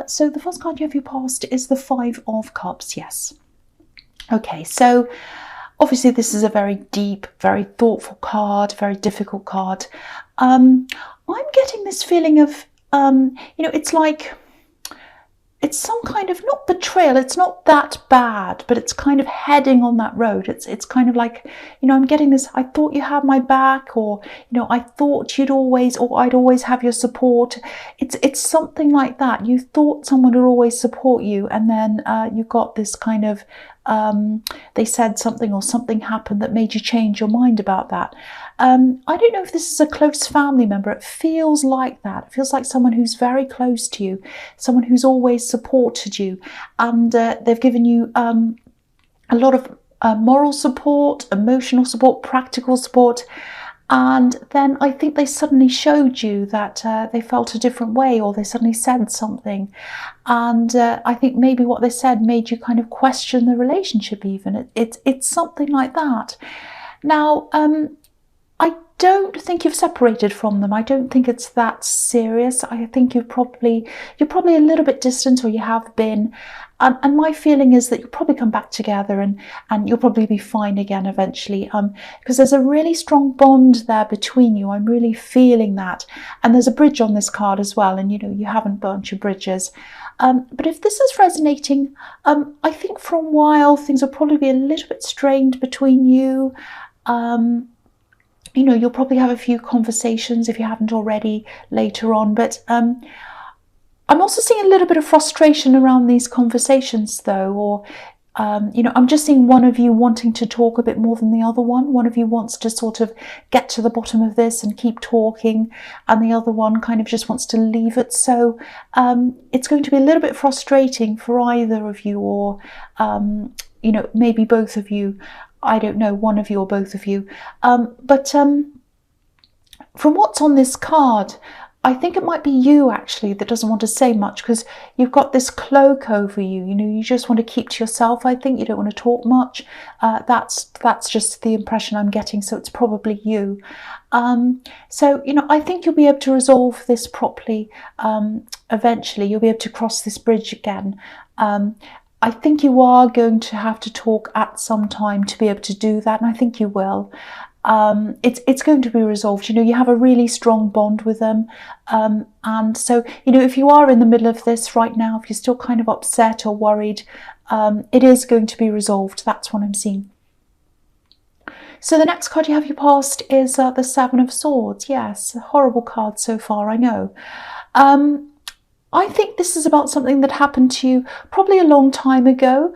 So the first card you have your past is the Five of Cups, yes. Okay, so obviously this is a very deep, very thoughtful card, very difficult card. I'm getting this feeling of, it's like, it's some kind of, not betrayal, it's not that bad, but it's kind of heading on that road. It's kind of like, I'm getting this, I thought you had my back, or, I thought you'd always, or I'd always have your support. It's something like that. You thought someone would always support you, and then you got this kind of, they said something or something happened that made you change your mind about that. I don't know if this is a close family member. It feels like that. It feels like someone who's very close to you, someone who's always supported you, and they've given you a lot of moral support, emotional support, practical support. And then I think they suddenly showed you that they felt a different way, or they suddenly said something. And I think maybe what they said made you kind of question the relationship even. It's something like that. Now, I don't think you've separated from them. I don't think it's that serious. I think you're probably a little bit distant, or you have been. And my feeling is that you'll probably come back together, and you'll probably be fine again eventually, because there's a really strong bond there between you. I'm really feeling that. And there's a bridge on this card as well, and you haven't burnt your bridges. But if this is resonating, I think for a while things will probably be a little bit strained between you. You'll probably have a few conversations if you haven't already later on, but I'm also seeing a little bit of frustration around these conversations though, or I'm just seeing one of you wanting to talk a bit more than the other one. One of you wants to sort of get to the bottom of this and keep talking, and the other one kind of just wants to leave it. So it's going to be a little bit frustrating for either of you, or maybe both of you. I don't know, one of you or both of you. But from what's on this card, I think it might be you actually that doesn't want to say much, because you've got this cloak over you. You just want to keep to yourself. I think you don't want to talk much. That's just the impression I'm getting. So it's probably you. So I think you'll be able to resolve this properly. Eventually, you'll be able to cross this bridge again. I think you are going to have to talk at some time to be able to do that, and I think you will. It's going to be resolved. You have a really strong bond with them, and so if you are in the middle of this right now, if you're still kind of upset or worried, it is going to be resolved. That's what I'm seeing. So the next card you have your past is the Seven of Swords. Yes, a horrible card so far, I know. I think this is about something that happened to you probably a long time ago.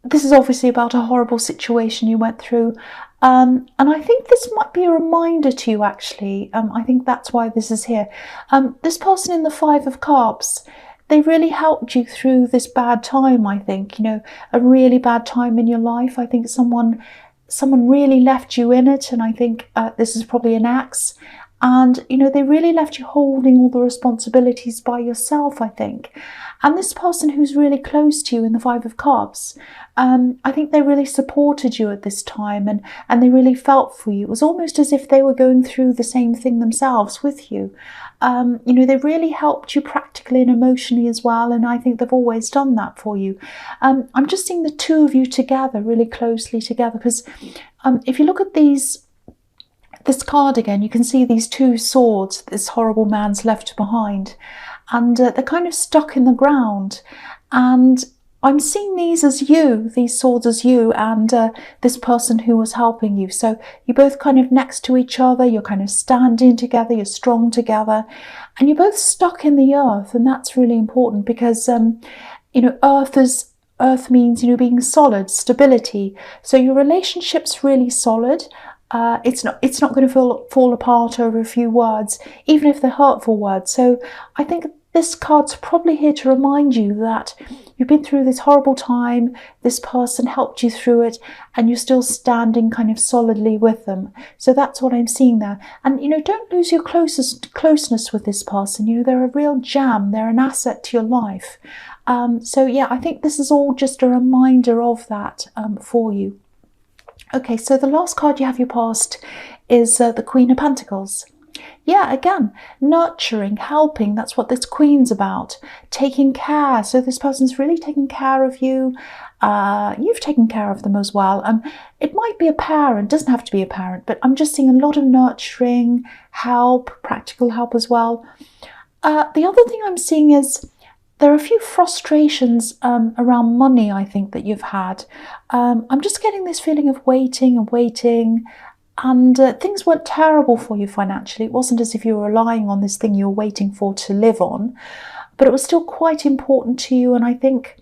This is obviously about a horrible situation you went through. And I think this might be a reminder to you, actually. I think that's why this is here. This person in the Five of Cups, they really helped you through this bad time, I think. A really bad time in your life. I think someone really left you in it, and I think this is probably an ex. And, they really left you holding all the responsibilities by yourself, I think. And this person who's really close to you in the Five of Cups, I think they really supported you at this time, and they really felt for you. It was almost as if they were going through the same thing themselves with you. They really helped you practically and emotionally as well, and I think they've always done that for you. I'm just seeing the two of you together, really closely together, because if you look at this card again, you can see these two swords this horrible man's left behind, and they're kind of stuck in the ground. And I'm seeing these swords as you, and this person who was helping you. So you're both kind of next to each other, you're kind of standing together, you're strong together, and you're both stuck in the earth. And that's really important, because earth means being solid, stability. So your relationship's really solid. It's not going to fall apart over a few words, even if they're hurtful words. So I think this card's probably here to remind you that you've been through this horrible time, this person helped you through it, and you're still standing kind of solidly with them. So that's what I'm seeing there. And, don't lose your closeness with this person. They're a real gem. They're an asset to your life. So yeah, I think this is all just a reminder of that for you. Okay, so the last card you have your past is the Queen of Pentacles. Yeah, again, nurturing, helping, that's what this Queen's about. Taking care. So this person's really taking care of you. You've taken care of them as well. It might be a parent, doesn't have to be a parent, but I'm just seeing a lot of nurturing, help, practical help as well. The other thing I'm seeing is there are a few frustrations around money, I think, that you've had. I'm just getting this feeling of waiting and waiting, and things weren't terrible for you financially. It wasn't as if you were relying on this thing you were waiting for to live on, but it was still quite important to you, and I think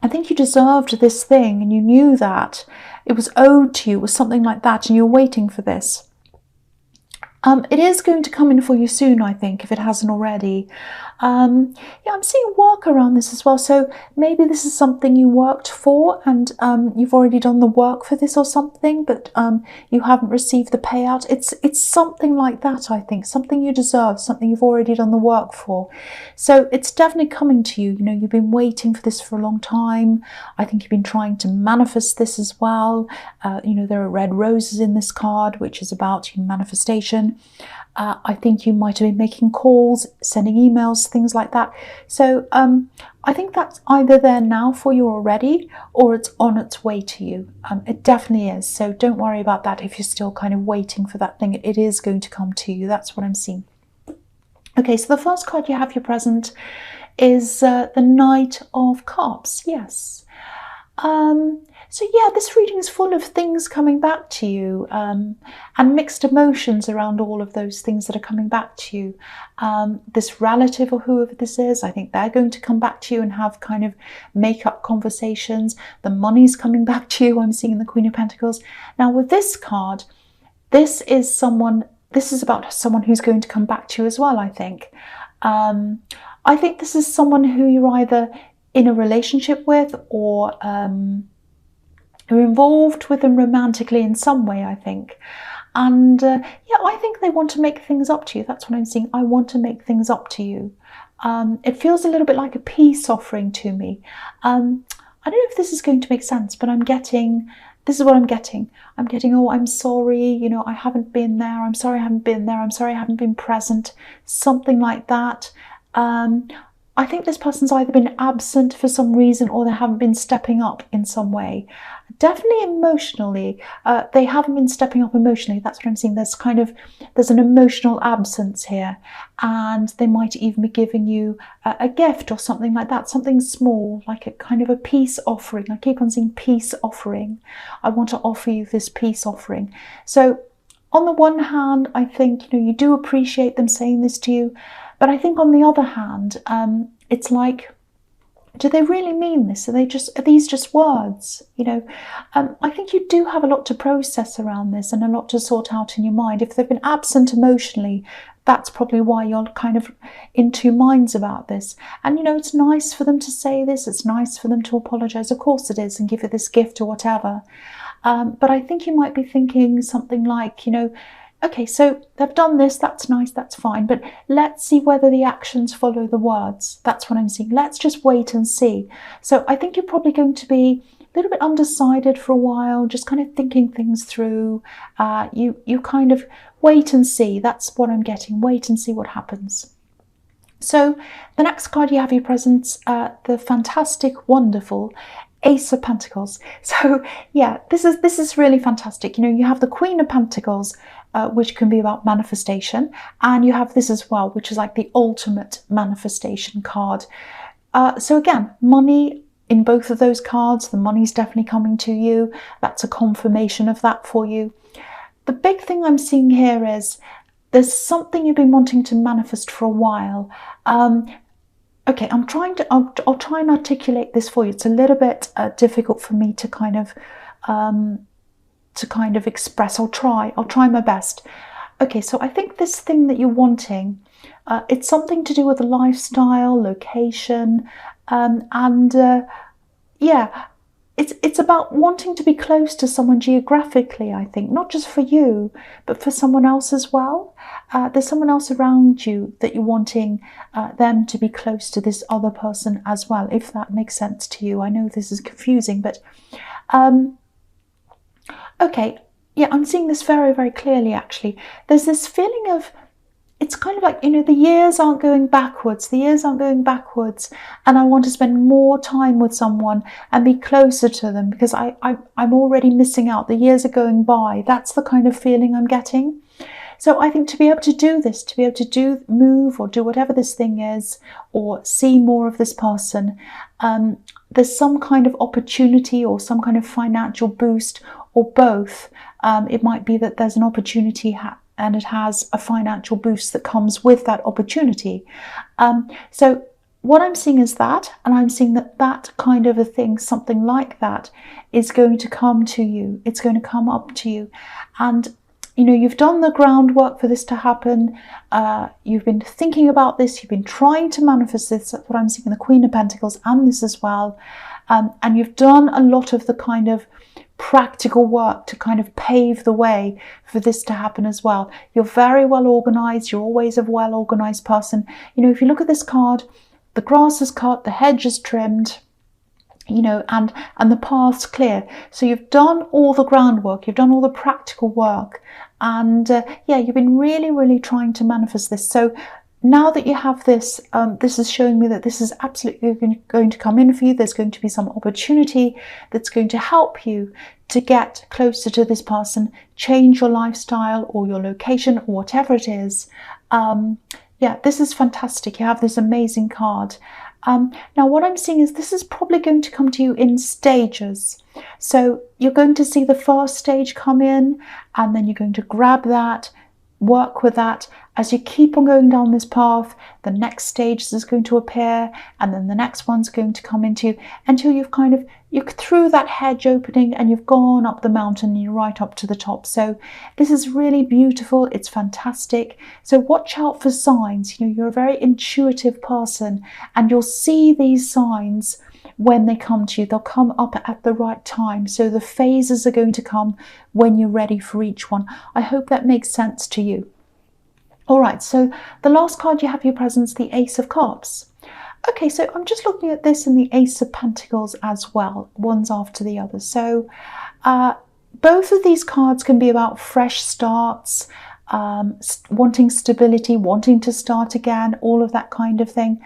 you deserved this thing, and you knew that. It was owed to you, it was something like that, and you were waiting for this. It is going to come in for you soon, I think, if it hasn't already. Yeah, I'm seeing work around this as well. So maybe this is something you worked for, and you've already done the work for this or something, but you haven't received the payout. It's something like that, I think. Something you deserve, something you've already done the work for. So it's definitely coming to you. You know, you've been waiting for this for a long time. I think you've been trying to manifest this as well. You know, there are red roses in this card, which is about manifestation. I think you might have been making calls, sending emails, things like that. So I think that's either there now for you already, or it's on its way to you. It definitely is. So don't worry about that if you're still kind of waiting for that thing. It is going to come to you. That's what I'm seeing. Okay, so the first card you have your present is the Knight of Cups. Yes. So yeah, this reading is full of things coming back to you, and mixed emotions around all of those things that are coming back to you. This relative or whoever this is, I think they're going to come back to you and have kind of make-up conversations. The money's coming back to you, I'm seeing in the Queen of Pentacles. Now with this card, this is about someone who's going to come back to you as well, I think. I think this is someone who you're either in a relationship with, or you're involved with them romantically in some way, I think. And yeah, I think they want to make things up to you. That's what I'm seeing. I want to make things up to you. It feels a little bit like a peace offering to me. I don't know if this is going to make sense, but this is what I'm getting. I'm getting, oh, I'm sorry, you know, I haven't been there. I'm sorry I haven't been there. I'm sorry I haven't been present. Something like that. I think this person's either been absent for some reason, or they haven't been stepping up in some way. Definitely emotionally, they haven't been stepping up emotionally. That's what I'm seeing. There's an emotional absence here, and they might even be giving you a gift or something like that, something small, like a kind of a peace offering. I keep on seeing peace offering. I want to offer you this peace offering. So on the one hand, I think, you know, you do appreciate them saying this to you, but I think on the other hand, it's like, do they really mean this? Are these just words? You know, I think you do have a lot to process around this and a lot to sort out in your mind. If they've been absent emotionally, that's probably why you're kind of in two minds about this. And, you know, it's nice for them to say this. It's nice for them to apologize. Of course it is, and give you this gift or whatever. But I think you might be thinking something like, you know, okay, so they've done this, that's nice, that's fine, but let's see whether the actions follow the words. That's what I'm seeing. Let's just wait and see. So I think you're probably going to be a little bit undecided for a while, just kind of thinking things through. You kind of wait and see. That's what I'm getting. Wait and see what happens. So the next card you have your presents, the fantastic, wonderful Ace of Pentacles. So yeah, this is really fantastic. You know, you have the Queen of Pentacles, which can be about manifestation, and you have this as well, which is like the ultimate manifestation card. So again, money in both of those cards. The money's definitely coming to you. That's a confirmation of that for you. The big thing I'm seeing here is there's something you've been wanting to manifest for a while. Okay, I'll try and articulate this for you. It's a little bit difficult for me to kind of express. I'll try my best. Okay, so I think this thing that you're wanting, it's something to do with a lifestyle, location, and yeah, it's about wanting to be close to someone geographically, I think, not just for you, but for someone else as well. There's someone else around you that you're wanting them to be close to this other person as well, if that makes sense to you. I know this is confusing, but okay, yeah, I'm seeing this very, very clearly actually. There's this feeling of, it's kind of like, you know, the years aren't going backwards, and I want to spend more time with someone and be closer to them because I'm already missing out. The years are going by. That's the kind of feeling I'm getting. So I think to be able to do this, to be able to move or do whatever this thing is, or see more of this person, there's some kind of opportunity or some kind of financial boost, or both. It might be that there's an opportunity and it has a financial boost that comes with that opportunity. So what I'm seeing is that, and I'm seeing that that kind of a thing, something like that, is going to come to you. It's going to come up to you. And you know, you've done the groundwork for this to happen. You've been thinking about this. You've been trying to manifest this. That's what I'm seeing in the Queen of Pentacles and this as well. And you've done a lot of the kind of practical work to kind of pave the way for this to happen as well. You're very well organized. You're always a well organized person. You know, if you look at this card, the grass is cut, the hedge is trimmed, you know, and the path's clear. So you've done all the groundwork, you've done all the practical work, and yeah, you've been really trying to manifest this. So now that you have this, this is showing me that this is absolutely going to come in for you. There's going to be some opportunity that's going to help you to get closer to this person, change your lifestyle or your location or whatever it is. Yeah, this is fantastic. You have this amazing card. Now what I'm seeing is this is probably going to come to you in stages. So you're going to see the first stage come in, and then you're going to grab that, work with that. As you keep on going down this path, the next stage is going to appear, and then the next one's going to come into you, until you're through that hedge opening and you've gone up the mountain and you're right up to the top. So this is really beautiful. It's fantastic. So watch out for signs. You know, you're a very intuitive person, and you'll see these signs when they come to you. They'll come up at the right time. So the phases are going to come when you're ready for each one. I hope that makes sense to you. All right, so the last card you have your presence, the Ace of Cups. Okay, so I'm just looking at this in the Ace of Pentacles as well, one's after the other. So both of these cards can be about fresh starts, wanting stability, wanting to start again, all of that kind of thing.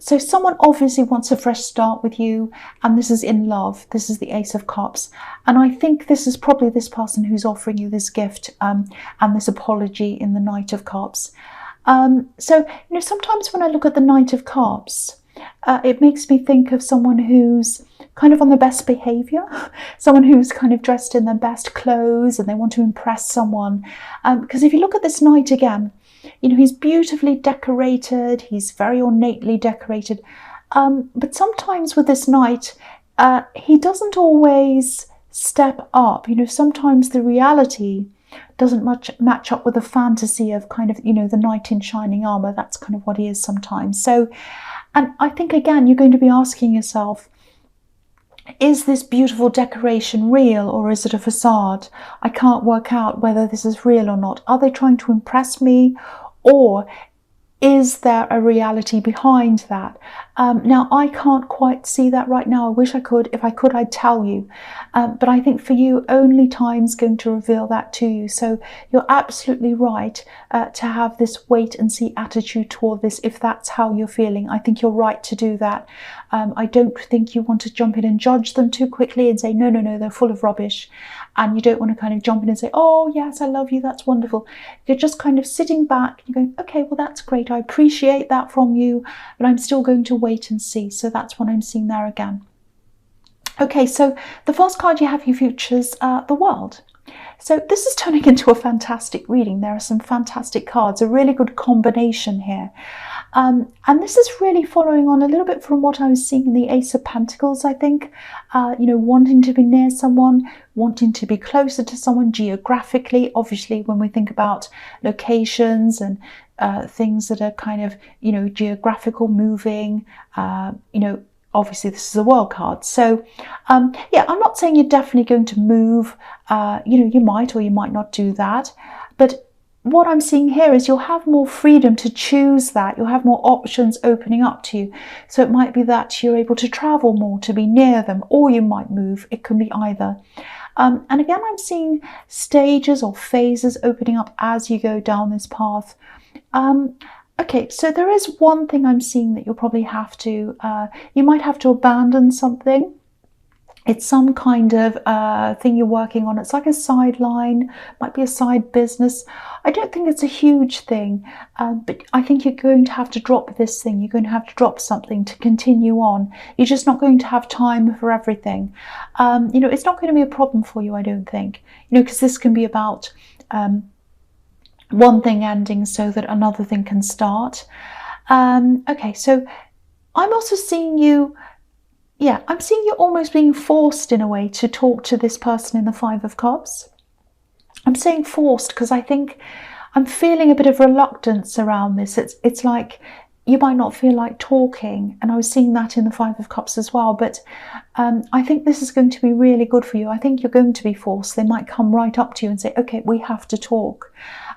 So someone obviously wants a fresh start with you, and this is in love. This is the Ace of Cups. And I think this is probably this person who's offering you this gift and this apology in the Knight of Cups. So, you know, sometimes when I look at the Knight of Cups, it makes me think of someone who's kind of on the best behavior, someone who's kind of dressed in their best clothes and they want to impress someone. Because if you look at this knight again, you know, he's beautifully decorated, he's very ornately decorated. But sometimes with this knight, he doesn't always step up. You know, sometimes the reality doesn't match up with the fantasy of kind of, you know, the knight in shining armor. That's kind of what he is sometimes. So, and I think again, you're going to be asking yourself, is this beautiful decoration real, or is it a facade? I can't work out whether this is real or not. Are they trying to impress me, or is there a reality behind that? Now, I can't quite see that right now. I wish I could. If I could, I'd tell you. But I think for you, only time's going to reveal that to you. So you're absolutely right to have this wait and see attitude toward this, if that's how you're feeling. I think you're right to do that. I don't think you want to jump in and judge them too quickly and say, no, they're full of rubbish. And you don't want to kind of jump in and say, oh, yes, I love you, that's wonderful. You're just kind of sitting back and you're going, okay, well, that's great. I appreciate that from you, but I'm still going to wait and see. So that's what I'm seeing there again. Okay, so the first card you have your futures, the World. So this is turning into a fantastic reading. There are some fantastic cards, a really good combination here. And this is really following on a little bit from what I was seeing in the Ace of Pentacles, I think. You know, wanting to be near someone, wanting to be closer to someone geographically. Obviously, when we think about locations and things that are kind of, you know, geographical, moving, you know, obviously this is a World card. So yeah, I'm not saying you're definitely going to move. You know, you might or you might not do that. But what I'm seeing here is you'll have more freedom to choose that. You'll have more options opening up to you. So it might be that you're able to travel more, to be near them, or you might move. It can be either. And again, I'm seeing stages or phases opening up as you go down this path. Okay, so there is one thing I'm seeing that you'll probably have to, you might have to abandon something. It's some kind of thing you're working on. It's like a sideline, might be a side business. I don't think it's a huge thing, but I think you're going to have to drop this thing. You're going to have to drop something to continue on. You're just not going to have time for everything. It's not going to be a problem for you, I don't think. Because this can be about one thing ending so that another thing can start. Okay, so I'm also seeing you. Yeah, I'm seeing you almost being forced in a way to talk to this person in the Five of Cups. I'm saying forced because I think I'm feeling a bit of reluctance around this. It's like you might not feel like talking, and I was seeing that in the Five of Cups as well, but I think this is going to be really good for you. I think you're going to be forced. They might come right up to you and say, okay, we have to talk.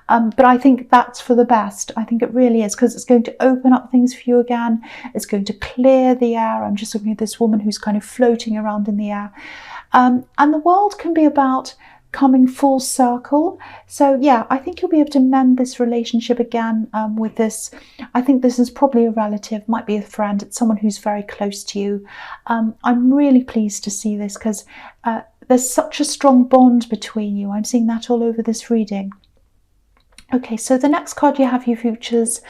But I think that's for the best. I think it really is, because it's going to open up things for you again. It's going to clear the air. I'm just looking at this woman who's kind of floating around in the air. And the world can be about coming full circle. So yeah, I think you'll be able to mend this relationship again with this. I think this is probably a relative, might be a friend. It's someone who's very close to you. I'm really pleased to see this because there's such a strong bond between you. I'm seeing that all over this reading. Okay, so the next card you have, you features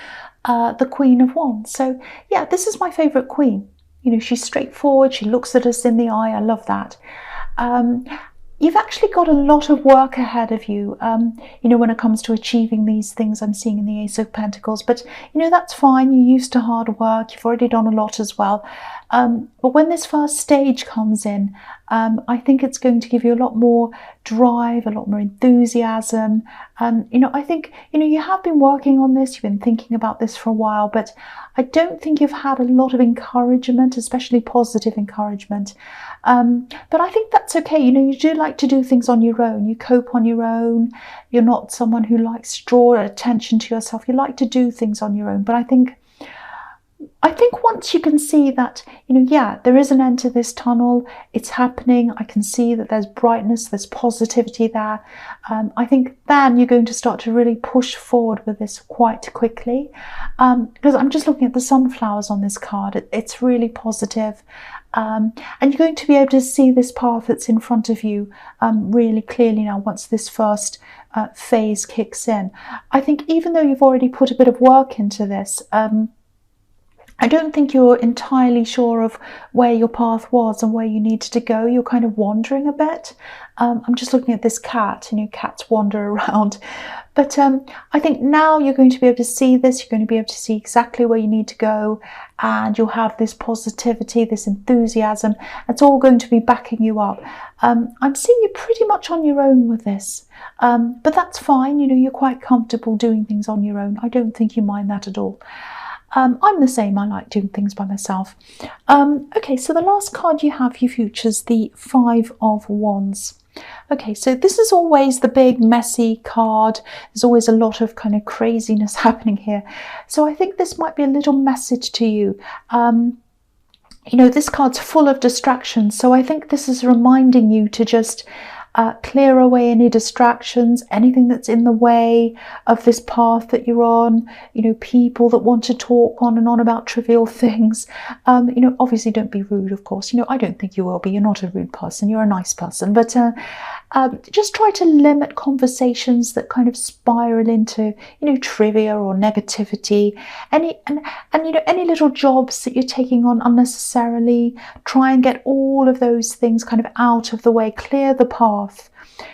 the Queen of Wands. So yeah, this is my favourite queen. She's straightforward. She looks at us in the eye. I love that. You've actually got a lot of work ahead of you, when it comes to achieving these things I'm seeing in the Ace of Pentacles. But, that's fine. You're used to hard work. You've already done a lot as well. But when this first stage comes in, I think it's going to give you a lot more drive, a lot more enthusiasm. I think, you have been working on this. You've been thinking about this for a while, but I don't think you've had a lot of encouragement, especially positive encouragement. But I think that's okay. You do like to do things on your own. You cope on your own. You're not someone who likes to draw attention to yourself. You like to do things on your own. But I think once you can see that, yeah, there is an end to this tunnel, it's happening, I can see that there's brightness, there's positivity there, I think then you're going to start to really push forward with this quite quickly. Because I'm just looking at the sunflowers on this card, it's really positive. And you're going to be able to see this path that's in front of you really clearly now once this first phase kicks in. I think even though you've already put a bit of work into this, I don't think you're entirely sure of where your path was and where you needed to go. You're kind of wandering a bit. I'm just looking at this cat, cats wander around. But I think now you're going to be able to see this. You're going to be able to see exactly where you need to go. And you'll have this positivity, this enthusiasm. It's all going to be backing you up. I'm seeing you pretty much on your own with this. But that's fine. You're quite comfortable doing things on your own. I don't think you mind that at all. I'm the same. I like doing things by myself. Okay, so the last card you features the Five of Wands. Okay, so this is always the big messy card. There's always a lot of kind of craziness happening here. So I think this might be a little message to you. This card's full of distractions. So I think this is reminding you to just clear away any distractions, anything that's in the way of this path that you're on, people that want to talk on and on about trivial things. Obviously don't be rude, of course. I don't think you will be. You're not a rude person. You're a nice person. But just try to limit conversations that kind of spiral into, trivia or negativity. Any little jobs that you're taking on unnecessarily, try and get all of those things kind of out of the way. Clear the path.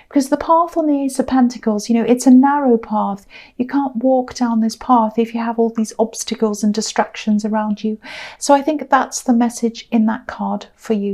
Because the path on the Ace of Pentacles, it's a narrow path. You can't walk down this path if you have all these obstacles and distractions around you. So I think that's the message in that card for you.